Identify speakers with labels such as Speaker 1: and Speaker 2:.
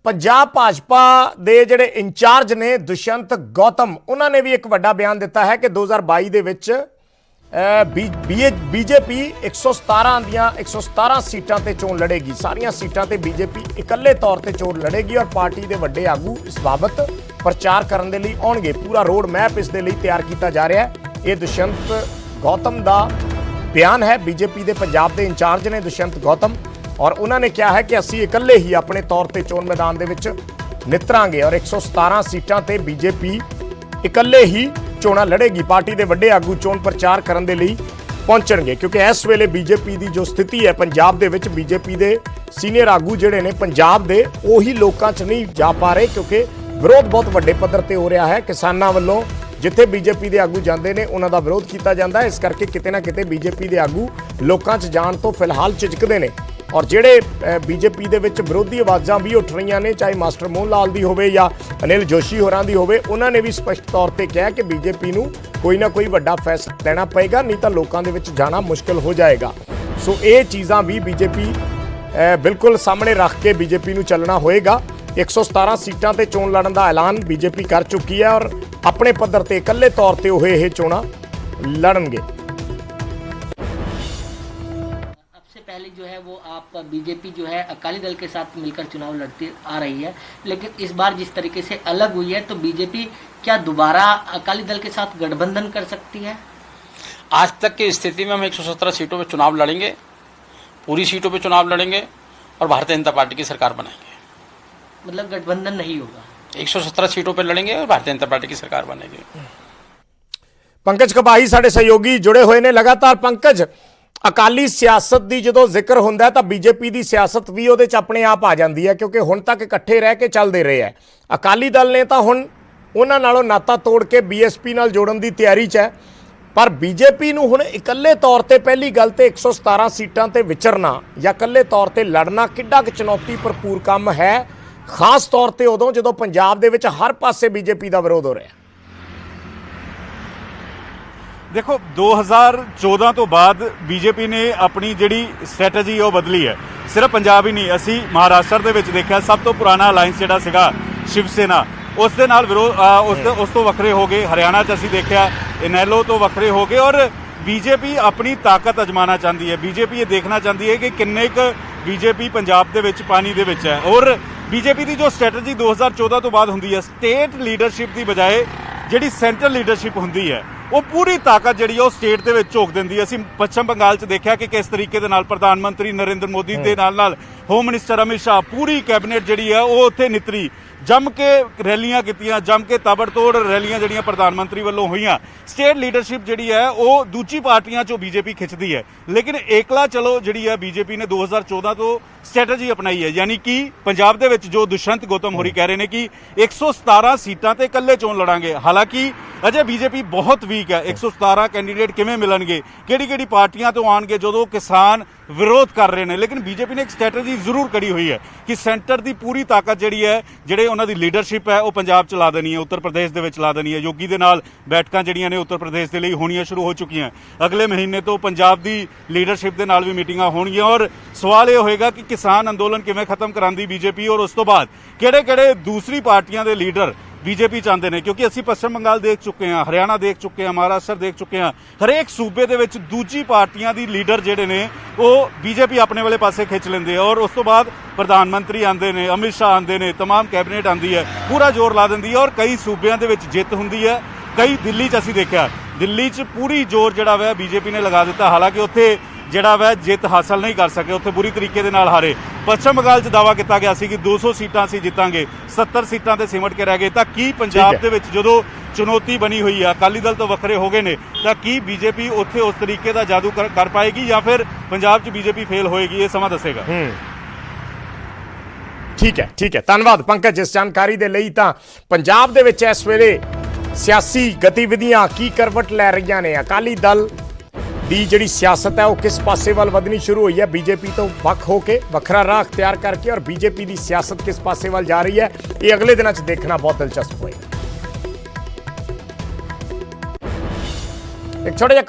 Speaker 1: पंजाब भाजपा ਦੇ ਜਿਹੜੇ ਇੰਚਾਰਜ ਨੇ ਦੁਸ਼ਯੰਤ ਗੌਤਮ ਉਹਨਾਂ ਨੇ ਵੀ ਇੱਕ ਵੱਡਾ ਬਿਆਨ ਦਿੱਤਾ ਹੈ ਕਿ 2022 ਦੇ ਵਿੱਚ बीजेपी 117 ਦੀਆਂ 117 सीटां ਤੇ ਚੋਣ ਲੜੇਗੀ। ਸਾਰੀਆਂ ਸੀਟਾਂ ਤੇ बीजेपी ਇਕੱਲੇ ਤੌਰ ਤੇ ਚੋਣ ਲੜੇਗੀ ਔਰ ਪਾਰਟੀ ਦੇ ਵੱਡੇ ਆਗੂ ਇਸ ਬਾਬਤ ਪ੍ਰਚਾਰ ਕਰਨ ਦੇ ਲਈ ਆਉਣਗੇ। ਪੂਰਾ ਰੋਡ ਮੈਪ ਇਸ ਦੇ ਲਈ ਤਿਆਰ ਕੀਤਾ ਜਾ ਰਿਹਾ ਹੈ। ਇਹ ਦੁਸ਼ਯੰਤ ਗੌਤਮ ਦਾ ਬਿਆਨ ਹੈ। बीजेपी ਦੇ ਪੰਜਾਬ ਦੇ ਇੰਚਾਰਜ ਨੇ ਦੁਸ਼ਯੰਤ ਗੌਤਮ और उन्होंने कहा है कि असी इकल्ले ही अपने तौर पर चोण मैदान के नितरांगे और 117 सीटां ते बीजेपी इकल्ले ही चोणां लड़ेगी। पार्टी के वड्डे आगू चोण प्रचार करने के लिए पहुंचणगे क्योंकि इस वेले बीजेपी की जो स्थिति है पंजाब दे विच बीजेपी के सीनियर आगू जिहड़े ने पंजाब दे उही लोकां च नहीं जा पा रहे क्योंकि विरोध बहुत वड्डे पद्धर ते हो रहा है। किसानां वल्लों जिथे बीजेपी के आगू जाते हैं उन्हों का विरोध किया जाता है। इस करके किते ना किते बीजेपी के आगू लोकां च जाण तो फिलहाल झिझकदे ने और ਜਿਹੜੇ बीजेपी ਦੇ ਵਿੱਚ ਵਿਰੋਧੀ ਆਵਾਜ਼ਾਂ ਵੀ ਉੱਠ ਰਹੀਆਂ ਨੇ ਚਾਹੇ ਮਾਸਟਰ ਮੋਹਨ ਲਾਲ ਦੀ ਹੋਵੇ ਜਾਂ ਅਨਿਲ ਜੋਸ਼ੀ ਹੋਰਾਂ ਦੀ ਹੋਵੇ ਉਹਨਾਂ ਨੇ ਵੀ ਸਪਸ਼ਟ ਤੌਰ ਤੇ ਕਿਹਾ ਕਿ बीजेपी ਨੂੰ ਕੋਈ ਨਾ ਕੋਈ ਵੱਡਾ ਫੈਸਲਾ ਲੈਣਾ ਪਏਗਾ ਨਹੀਂ ਤਾਂ ਲੋਕਾਂ ਦੇ ਵਿੱਚ ਜਾਣਾ ਮੁਸ਼ਕਲ ਹੋ ਜਾਏਗਾ। ਸੋ ਇਹ ਚੀਜ਼ਾਂ ਵੀ बीजेपी ਬਿਲਕੁਲ ਸਾਹਮਣੇ ਰੱਖ ਕੇ बीजेपी ਨੂੰ ਚੱਲਣਾ ਹੋਏਗਾ। 117 ਸੀਟਾਂ ਤੇ ਚੋਣ ਲੜਨ ਦਾ ਐਲਾਨ बीजेपी ਕਰ ਚੁੱਕੀ ਹੈ ਔਰ ਆਪਣੇ ਪੱਧਰ ਤੇ ਇਕੱਲੇ ਤੌਰ ਤੇ ਉਹ ਇਹ ਚੋਣਾਂ ਲੜਨਗੇ।
Speaker 2: पहले जो है वो आप बीजेपी जो है अकाली दल के साथ मिलकर चुनाव लड़ती आ रही है, लेकिन इस बार जिस तरीके से अलग हुई है तो बीजेपी क्या दोबारा अकाली दल के साथ गठबंधन कर सकती है?
Speaker 3: आज तक की स्थिति में हम 117 सीटों पे चुनाव लड़ेंगे, पूरी सीटों पे चुनाव लड़ेंगे और भारतीय जनता पार्टी की सरकार बनाएंगे।
Speaker 2: मतलब गठबंधन नहीं होगा,
Speaker 3: 117 सीटों पे लड़ेंगे और भारतीय जनता पार्टी की सरकार बनेगी।
Speaker 1: पंकज कपाही साडे सहयोगी जुड़े हुए ने लगातार। पंकज, अकाली सियासत की जो जिक्र होंदा है तो बीजेपी की सियासत भी उहदे च अपने आप आ जाती है क्योंकि हुण तक इकट्ठे रह के चलते रहे हैं। अकाली दल ने तो हुण उन्हां नालों नाता तोड़ के बीएसपी नाल जोड़न की तैयारी च है, पर बीजेपी नूं हुण इकल्ले तौर पर पहली गल तो 117 सीटां ते विचरना या इकल्ले तौर पर लड़ना किड्डा क चुनौती भरपूर काम है, खास तौर पर उदों जदों पंजाब दे विच हर पासे बीजेपी का विरोध हो रहा है।
Speaker 4: देखो 2014 तो बाद बीजेपी ने अपनी जिहड़ी स्ट्रैटेजी वो बदली है। सिर्फ पंजाब ही नहीं, असी महाराष्ट्र दे विच देखिया सब तो पुराना अलायंस जिहड़ा सीगा शिव सेना उस दे नाल विरोध उस तो वखरे हो गए। हरियाणा च असी देखिया इनैलो तो वखरे हो गए और बीजेपी अपनी ताकत अजमाना चाहती है। बीजेपी ये देखना चाहती है कि किन्ने क बीजेपी पंजाब दे विच पानी दे विच है और बीजेपी की जो स्ट्रैटेजी 2014 तो बाद हुंदी है स्टेट लीडरशिप की बजाय जिहड़ी सेंट्रल लीडरशिप हुंदी है वो पूरी ताकत जिहड़ी है स्टेट दे विच झोक दिंदी है। असीं पश्चिम बंगाल च देखिया कि किस तरीके दे नाल प्रधानमंत्री नरेंद्र मोदी दे नाल होम मिनिस्टर अमित शाह पूरी कैबिनेट जिहड़ी है वो उत्थे नितरी जम के रैलियां कीतियां, जम के ताबड़तोड़ रैलियां जिहड़ियां प्रधानमंत्री वल्लों होईयां। स्टेट लीडरशिप जिहड़ी है वो दूजी पार्टियां चों बीजेपी खिंचदी है, लेकिन एकला चलो जिहड़ी है बीजेपी ने 2014 तो स्ट्रैटेजी अपनाई है। यानी कि पंजाब दे विच जो दुष्यंत गौतम होरी कह रहे हैं कि 117 सीटां ते इकल्ले चोण लड़ांगे। हालांकि अजे बीजेपी बहुत वीक है। 117 कैंडीडेट किवें मिलणगे, किहड़ी पार्टियां तो आउणगे जदों किसान विरोध कर रहे हैं, लेकिन बीजेपी ने एक स्ट्रैटेजी जरूर करी हुई है कि सेंटर की पूरी ताकत जिहड़ी है जिहड़े उन्हां दी लीडरशिप है वो पंजाब च ला देनी है, उत्तर प्रदेश दे विच ला देनी है। योगी दे नाल बैठकां जिहड़ियां ने उत्तर प्रदेश दे लई होणीआं शुरू हो चुकीआं। अगले महीने तो पंजाब दी लीडरशिप दे नाल भी मीटिंगां होणगीआं और सवाल ये होएगा कि किसान अंदोलन किवें खत्म करांदी बीजेपी और उस तो बाद किहड़े-किहड़े दूसरी पार्टियां दे लीडर बीजेपी चाहते हैं। क्योंकि असी पश्चिम बंगाल देख चुके हैं, हरियाणा देख चुके हैं, महाराष्ट्र देख चुके हैं, हरेक सूबे दे विच दूजी पार्टियां दी लीडर जिहड़े ने वो बीजेपी अपने वाले पासे खिंच लेंदे और उस तो बाद प्रधानमंत्री आंदे ने, अमित शाह आंदे ने, तमाम कैबिनेट आंदी है, पूरा जोर ला दिंदी है और कई सूबियां दे विच जित हुंदी है। कई दिल्ली च असी देखा, दिल्ली च पूरी जोर जिहड़ा वा बीजेपी ने लगा दिता, हालांकि उत्थे जिहड़ा वा जित हासिल नहीं कर सके, उत्थे बुरी तरीके दे नाल हारे। पश्चिम बंगाल च दावा किया गया सी कि 200 सीटां असीं जितांगे, 70 सीटां ते सिमट के रह गए। तां की पंजाब दे विच जदों चुनौती बनी हुई है, अकाली दल तो वखरे हो गए ने, तां की बीजेपी उत्थे उस तरीके का जादू कर पाएगी या फिर पंजाब च बीजेपी फेल होएगी? ये समा दसेगा।
Speaker 1: ठीक है धन्यवाद पंकज इस जानकारी दे लई। तां पंजाब दे विच इस वेले सियासी गतिविधियां की करवट लै रहीआं ने, अकाली दल ਦੀ ਜਿਹੜੀ ਸਿਆਸਤ ਹੈ ਉਹ ਕਿਸ ਪਾਸੇ ਵੱਲ ਵਧਣੀ ਸ਼ੁਰੂ ਹੋਈ ਹੈ, बीजेपी ਤੋਂ ਵੱਖ ਹੋ ਕੇ ਵੱਖਰਾ ਰਾਹ ਅਖਤਿਆਰ ਕਰਕੇ ਔਰ बीजेपी ਦੀ ਸਿਆਸਤ ਕਿਸ ਪਾਸੇ ਵੱਲ ਜਾ ਰਹੀ ਹੈ, ਇਹ ਅਗਲੇ ਦਿਨਾਂ 'ਚ ਦੇਖਣਾ ਬਹੁਤ ਦਿਲਚਸਪ ਹੋਏਗਾ। ਇੱਕ ਛੋਟਾ ਜਿਹਾ